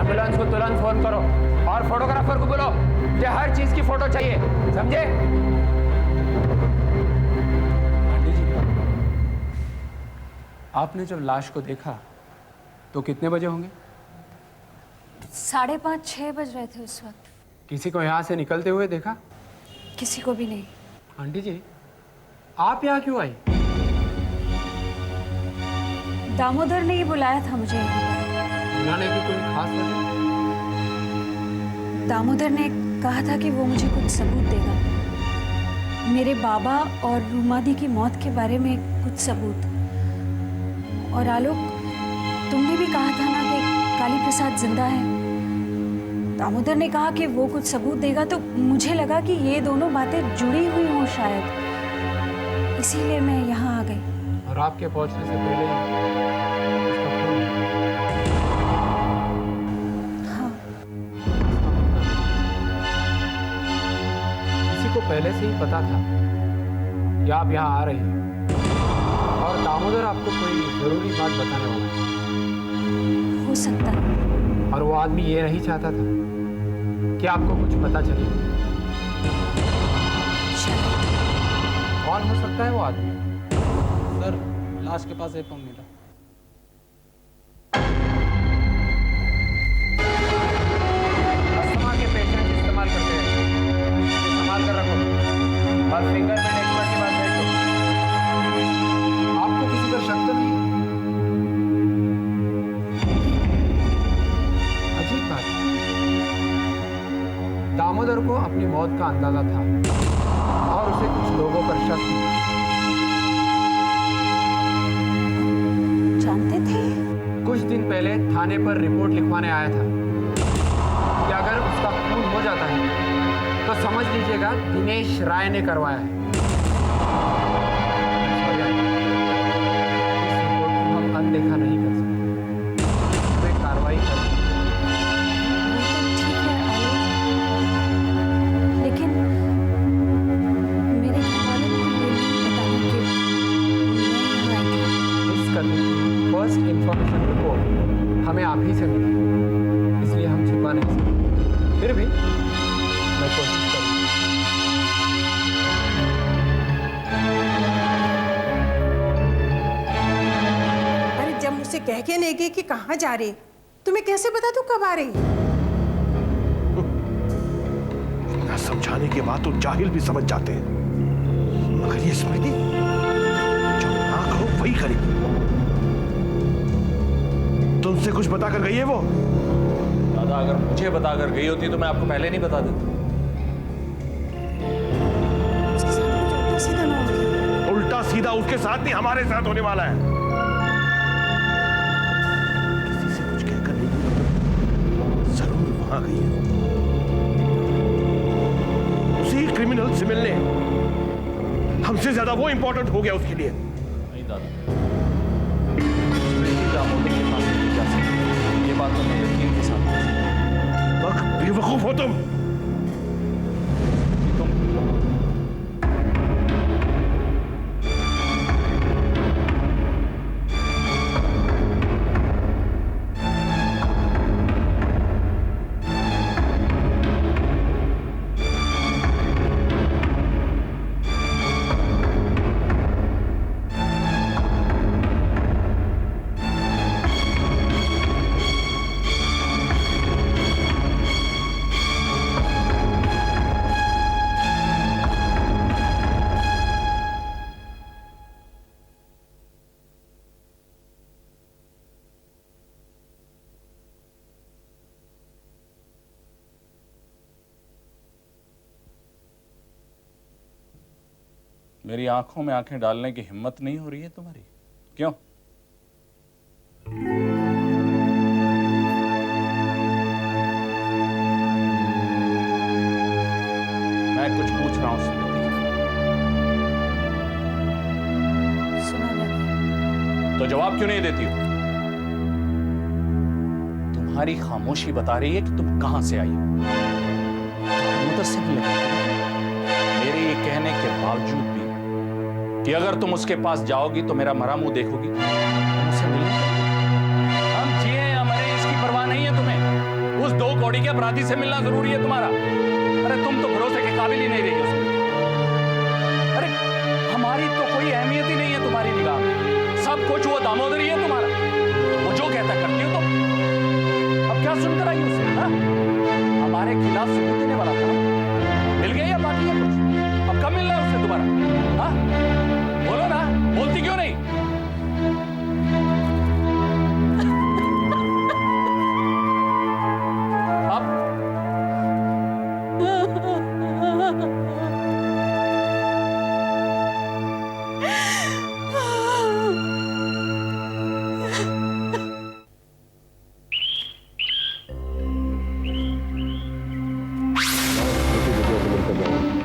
Ambulance को तुरंत phone करो और फोटोग्राफर को बोलो कि हर चीज की फोटो चाहिए, समझे? आंटी जी, आपने जब लाश को देखा तो कितने बजे होंगे? 5:30-6 बज रहे थे उस वक्त। किसी को यहाँ से निकलते हुए देखा? किसी को भी नहीं। आंटी जी, आप यहाँ क्यों आई? दामोदर ने ही बुलाया था मुझे यहाँ पर। बुलाने की कोई खास वजह? दामोदर ने कहा था कि वो मुझे कुछ सबूत देगा, मेरे बाबा और रूमा दी की मौत के बारे में कुछ सबूत। और आलोक, तुमने भी कहा था ना कि काली प्रसाद जिंदा है। दामोदर ने कहा कि वो कुछ सबूत देगा, तो मुझे लगा कि ये दोनों बातें जुड़ी हुई हों शायद, इसीलिए मैं यहाँ आ गई। और आपके पहुंचने से पहले ही उसका खून? हाँ। किसी को पहले से ही पता था कि आप यहाँ आ रही हैं और दामोदर आपको कोई जरूरी बात बताने वाला है। हो सकता है। और वो आदमी ये नहीं चाहता था कि आपको कुछ पता चले। शायद। कौन हो सकता है वो आदमी? सर, लाश के पास एपम मिला। अस्थमा के पेशेंट इस्तेमाल करते हैं, संभाल कर रखो और फिंगरप्रिंट एक्सपर्ट के पास भेज दो। आपको किसी पर शक तो नहीं? अजीब बात है। दामोदर को अपनी मौत का अंदाजा था और उसे कुछ लोगों पर शक था। जानते थे? कुछ दिन पहले थाने पर रिपोर्ट लिखवाने आया था कि अगर उसका खून हो जाता है तो समझ लीजिएगा दिनेश राय ने करवाया है। इस रिपोर्ट को हम अनदेखा नहीं कर सकते, हमें कार्रवाई करनी है। वो तो ठीक है आलोक, लेकिन मेरे घर वालों को ये नहीं बताना कि मैं यहाँ आई थी। इस कदम की फर्स्ट इंफॉर्मेशन रिपोर्ट हमें आप ही से मिली, इसलिए हम छिपा नहीं सकते। फिर भी मैं कोशिश करूँगा। अरे जब मुझसे कह के नहीं गए कि कहाँ जा रहे, तुम्हें कैसे पता तू कब आ रही? ना समझाने के बाद तो जाहिल भी समझ जाते हैं, मगर ये स्मृति जो ना कहो वही करेगी। तुमसे कुछ बताकर गई है वो? दादा, अगर मुझे बताकर गई होती तो मैं आपको पहले नहीं बता देता। उसके साथ कुछ उल्टा सीधा ना हो गया। उल्टा सीधा उसके साथ नहीं, हमारे साथ होने वाला है। किसी से कुछ कहकर नहीं, जरूर वहां गई है। उसी क्रिमिनल से मिलने हमसे ज्यादा वो इंपॉर्टेंट हो गया उसके लिए। नहीं दादा, स्मृति दामोदर के पास नहीं जा सकती, ये बात तो मैं यकीन के साथ बोल सकता हूं। बेवकूफ हो तुम। कि तुम मेरी आंखों में आंखें डालने की हिम्मत नहीं हो रही है तुम्हारी? क्यों? मैं कुछ पूछ रहा हूं स्मृति। सुना मैंने। तो जवाब क्यों नहीं देती हो? तुम्हारी खामोशी बता रही है कि तुम कहां से आई हो। दामोदर से मिलने मेरे ये कहने के बावजूद भी कि अगर तुम उसके पास जाओगी तो मेरा मरा मुंह देखोगी, तुम उससे मिलने हम जिए या मरे इसकी परवाह नहीं है तुम्हें। बॉडी के अपराधी से मिलना जरूरी है तुम्हारा? अरे तुम तो भरोसे के काबिल ही नहीं रही उसमें। अरे हमारी तो कोई अहमियत ही नहीं है तुम्हारी निगाह में, सब कुछ वो दामोदर ही है तुम्हारा। वो जो कहता करती हो तुम। अब क्या सुनकर आई उसे? हाँ? हमारे खिलाफ सबूत देने वाला था, मिल गया या बाकी है कुछ? अब कब मिलना है उससे दोबारा? हाँ बोलो ना, बोलती क्यों नहीं? अब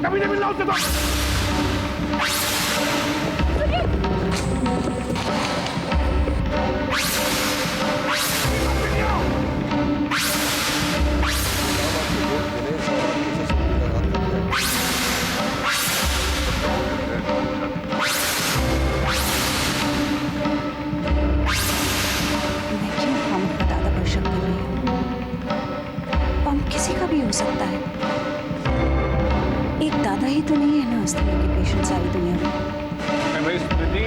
कभी नहीं मिलना उससे तो। मैं क्यों हम पर दादा पर शक कर रही हूँ? पंप किसी का भी हो सकता है। एक दादा ही तो नहीं है ना अस्थमा के पेशेंट सारी दुनिया में। भाई स्मृति,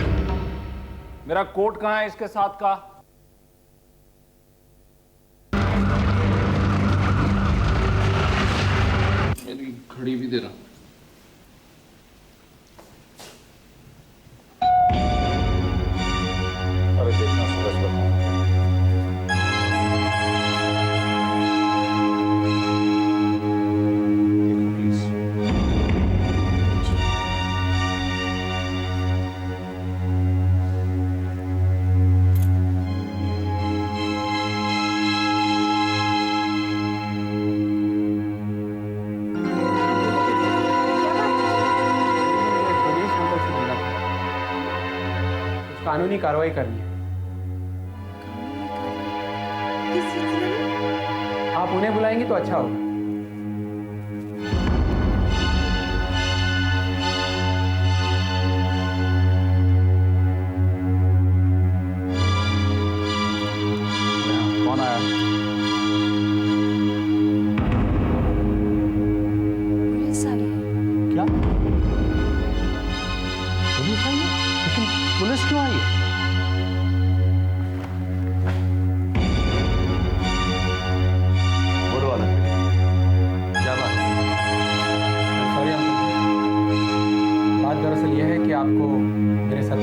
मेरा कोट कहाँ है इसके साथ का? मेरी घड़ी भी दे रहा। अरे देखना सूरज बताओ। पुलिस अंकल से मिलना था। कुछ कानूनी कार्रवाई करनी है। किस सिलसिले में? आप उन्हें बुलाएंगे तो अच्छा होगा। कौन आया? पुलिस आई है। क्या पुलिस आई है? लेकिन पुलिस क्यों आई है? बोलो वाला क्या बात है? सॉरी अंकल, बात दरअसल यह है कि आपको मेरे साथ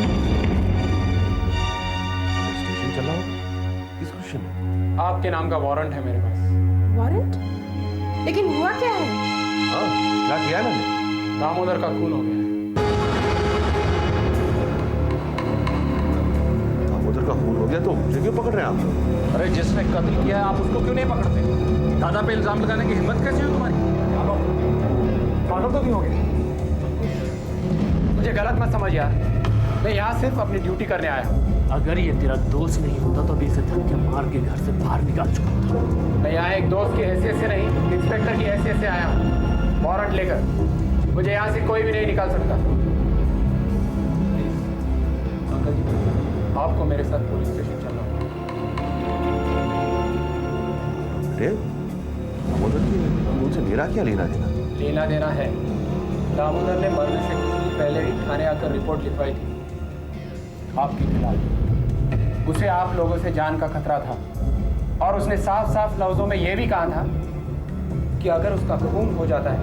स्टेशन चला हो? किस खुशी में? आपके नाम का वारंट है मेरे पास। वारंट? लेकिन हुआ क्या है? हाँ क्या किया है मैंने? दामोदर का खून हो गया है। दामोदर का खून हो गया तो मुझे क्यों पकड़ रहे हैं आप? अरे जिसने कत्ल किया है आप उसको क्यों नहीं पकड़ते? दादा पे इल्जाम लगाने की हिम्मत कैसी हुई तुम्हारी? पागल तो क्यों हो गए? मुझे गलत मत समझ यार, मैं यहाँ सिर्फ अपनी ड्यूटी करने आया हूँ। अगर ये तेरा दोस्त नहीं होता तो अभी इसे धक्के मार के घर से बाहर निकाल चुका था। मैं यहाँ एक दोस्त की हैसियत से नहीं, इंस्पेक्टर की हैसियत से आया हूँ, वारंट लेकर। मुझे यहाँ से कोई भी नहीं निकाल सकता। अंकल जी, आपको मेरे साथ पुलिस स्टेशन चलना होगा। अरे दामोदर की खून से मेरा क्या लेना देना? लेना देना है। दामोदर ने मरने से कुछ दिन पहले ही थाने आकर रिपोर्ट लिखवाई थी आपके खिलाफ। उसे आप लोगों से जान का खतरा था और उसने साफ साफ लफ्जों में यह भी कहा था कि अगर उसका खून हो जाता है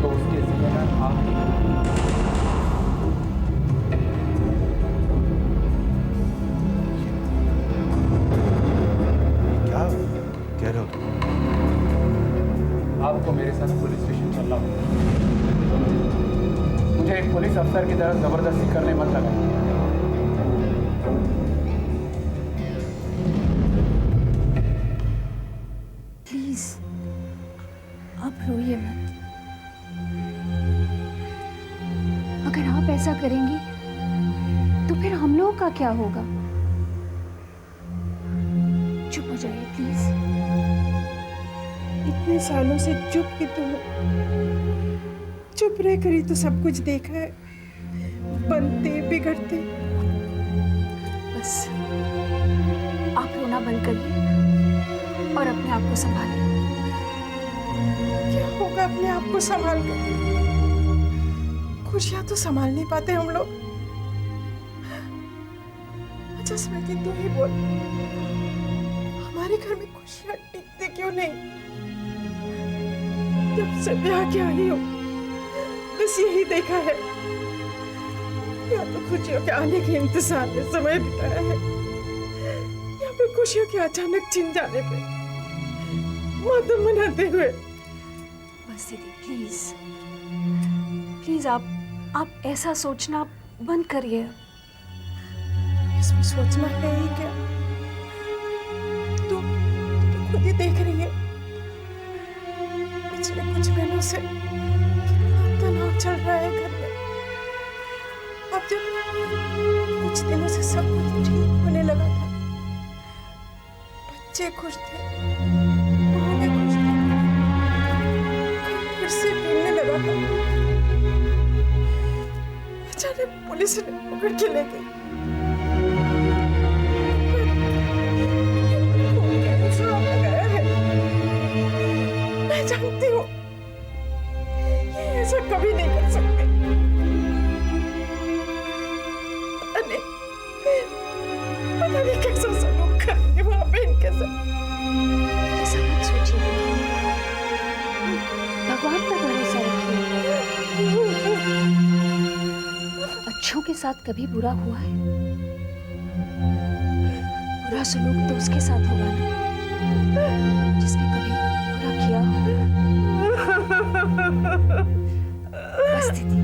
तो उसके जिम्मेदार आप ही हैं। क्या कह रहे हो तुम? आपको मेरे साथ पुलिस स्टेशन चलना होगा। मुझे एक पुलिस अफसर की तरह जबरदस्ती करने मत लगाइए। प्लीज आप रोइए मत। अगर आप ऐसा करेंगी तो फिर हम लोगों का क्या होगा? चुप हो जाइए प्लीज। इतने सालों से चुप की तुम चुप रह कर ही तो सब कुछ देखा है, बनते बिगड़ते। बस आप रोना बंद करिए और अपने आप को संभालिए। क्या होगा अपने आप को संभाल कर? खुशियां तो संभाल नहीं पाते हम लोग। अच्छा स्मृति, तू ही बोल, हमारे घर में खुशियां टिकती क्यों नहीं? जब से ब्याह के आई हूँ बस यही देखा है, या तो खुशियों के आने के इंतजार में समय बिताया है, या फिर खुशियों के अचानक छिन जाने पे मातम मनाते हुए। बस दीदी प्लीज प्लीज, आप ऐसा सोचना बंद करिए। इसमें सोचना है ही क्या? तू खुद ही देख रही है, पिछले कुछ महीनों से कितना तनाव चल रहा है घर में। अब जब कुछ दिनों से सब कुछ ठीक होने लगा था, बच्चे खुश थे, बहू भी खुश थी, घर फिर से बिगड़ने लगा था, अचानक पुलिस ने पकड़ के ले गई। मैं जानती हूँ ये ऐसा कभी नहीं कर सकते। पता नहीं कैसा सलूक करेंगे वहां पे इनके साथ। ऐसा मत सोचिए, भगवान पर भरोसा रखिए। अच्छों के साथ कभी बुरा हुआ है? बुरा सलूक तो उसके साथ होगा ना जिसने कभी बुरा किया हो। बस दीदी,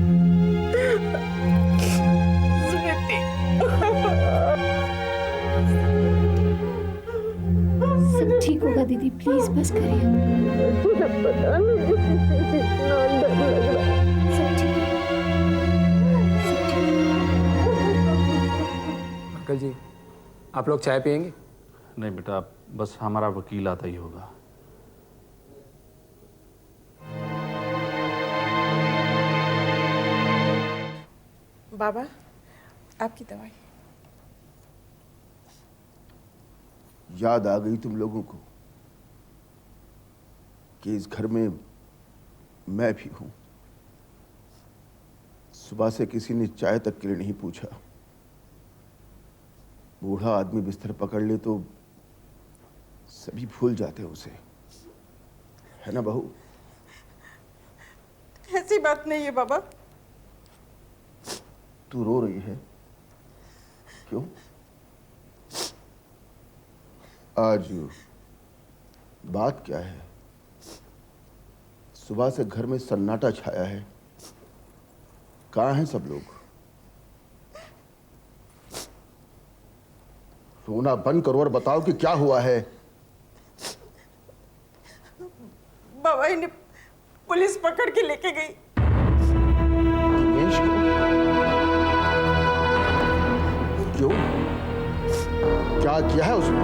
सब ठीक होगा दीदी, प्लीज बस करिए। सब ठीक अंकल जी, आप लोग चाय पियेंगे? नहीं बेटा, बस हमारा वकील आता ही होगा। बाबा, आपकी दवाई। याद आ गई तुम लोगों को कि इस घर में मैं भी हूं। सुबह से किसी ने चाय तक के लिए नहीं पूछा। बूढ़ा आदमी बिस्तर पकड़ ले तो सभी भूल जाते हैं उसे, है ना बहू? ऐसी बात नहीं है बाबा। तू रो रही है क्यों? आज बात क्या है? सुबह से घर में सन्नाटा छाया है, कहाँ हैं सब लोग? रोना बंद करो और बताओ कि क्या हुआ है। बाबा, इन्हें पुलिस पकड़ के लेके गई। दिनेश को? क्यों? क्या किया है उसने?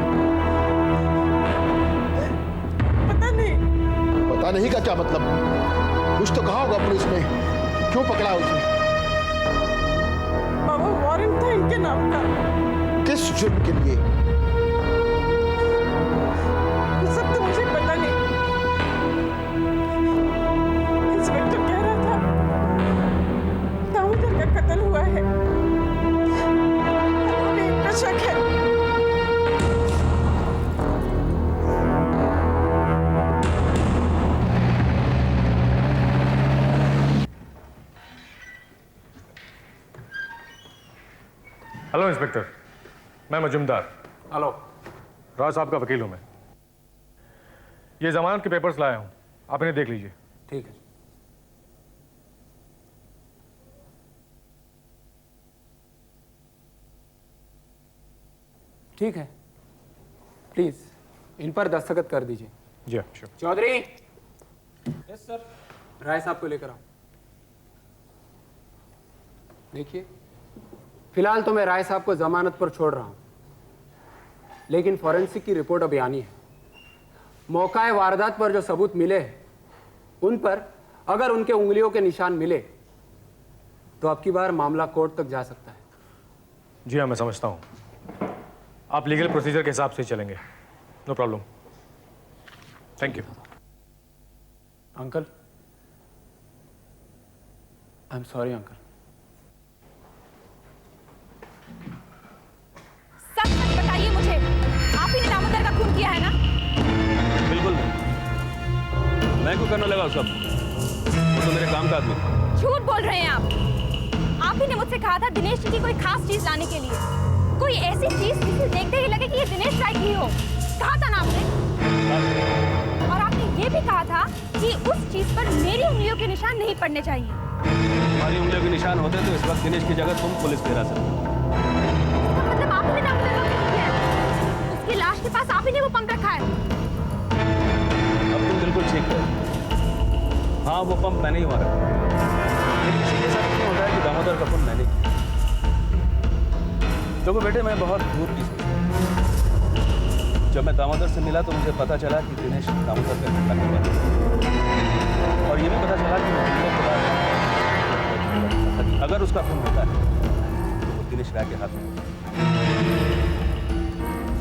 पता नहीं। पता नहीं का क्या मतलब? कुछ तो कहा होगा पुलिस ने, क्यों पकड़ा उसने? बाबा, वारंट था इनके नाम का। किस जुर्म के लिए? ये सब तो मुझे पता नहीं। इंस्पेक्टर कह रहा था दामोदर का कत्ल हुआ है। हमें एक पर शक है। हेलो इंस्पेक्टर, मैं मजुमदार। हेलो। राज साहब का वकील हूं मैं। ये जमानत के पेपर्स लाया हूं, आप इन्हें देख लीजिए। ठीक है। ठीक है, प्लीज इन पर दस्तखत कर दीजिए। जी हाँ, sure. Chaudhary. Yes sir. Rai Sahab को लेकर आओ। देखिए, फिलहाल तो मैं राय साहब को जमानत पर छोड़ रहा हूं, लेकिन फॉरेंसिक की रिपोर्ट अभी आनी है। मौका वारदात पर जो सबूत मिले हैं, उन पर अगर उनके उंगलियों के निशान मिले तो अब की बार मामला कोर्ट तक जा सकता है। जी हाँ, मैं समझता हूँ। आप लीगल प्रोसीजर के हिसाब से चलेंगे। No problem. Thank you. Uncle, I am sorry uncle. सच सच बताइए मुझे, आप ही ने दामोदर का खून किया है ना? बिल्कुल नहीं, मैं क्यों करने लगा सब? वो तो मेरे काम का आदमी था। झूठ बोल रहे हैं आप ही ने मुझसे कहा था दिनेश जी की कोई खास चीज लाने के लिए, कोई ऐसी चीज जिसे देखते ही लगे कि ये दिनेश राय की हो। कहा था ना आपने? और आपने ये भी कहा था कि उस चीज पर मेरी उंगलियों के निशान नहीं पड़ने चाहिए। हमारी उंगलियों के निशान होते तो इस वक्त दिनेश की जगह तुम पुलिस के हिरासत में। इसका मतलब आप ही ने दामोदर का खून किया है? उसकी लाश के पास आप ही ने वो पंप रखा है? अब तुम बिल्कुल ठीक है। हाँ, वो पंप मैंने ही मारा, लेकिन इसी के साथ क्यों होता है कि दामोदर का खून मैंने किया। देखो बेटे, मैं बहुत दूर की सोच। जब मैं दामोदर से मिला तो मुझे पता चला कि दिनेश दामोदर का खून करने वाला है। और ये भी पता चला कि महीनों के बाद अगर उसका खून होता है तो वो दिनेश राय के हाथ में होता है।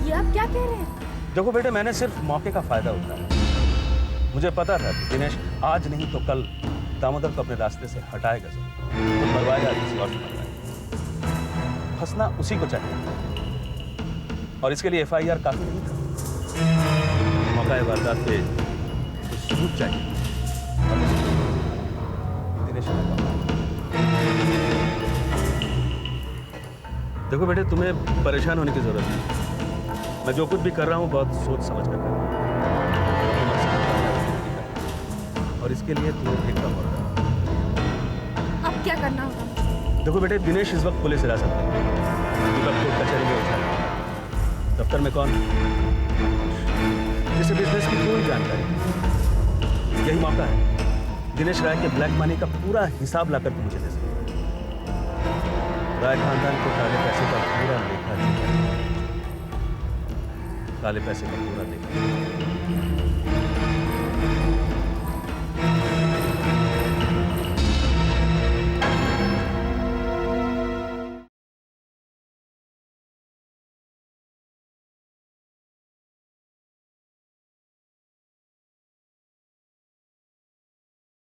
ये आप क्या कह रहे हैं? देखो बेटे, मैंने सिर्फ मौके का फायदा उठाया। मुझे पता था कि दिनेश आज नहीं तो कल दामोदर को अपने रास्ते से हटाएगा जरूर, तो मरवाएगा किसी और से मरवाएगा। फंसना उसी को चाहिए और इसके लिए एफआईआर काफी नहीं था। मौका वारदात पे कुछ सबूत चाहिए। दिनेश देखो बेटे, तुम्हें परेशान होने की जरूरत नहीं। मैं जो कुछ भी कर रहा हूँ बहुत सोच समझ कर कर रहा हूँ। और इसके लिए तुम्हें एक काम होगा। अब क्या करना होगा? देखो बेटे, दिनेश इस वक्त पुलिस हिरासत में है। कोर्ट कचहरी में उठा है। दफ्तर में कौन, जिसे बिजनेस की कोई जानकारी नहीं। यही मौका है दिनेश राय के ब्लैक मनी का पूरा हिसाब लाकर के मुझे दे सकते। राय खानदान को काले पैसे का पूरा लेखा जोखा, काले पैसे का पूरा लेखा।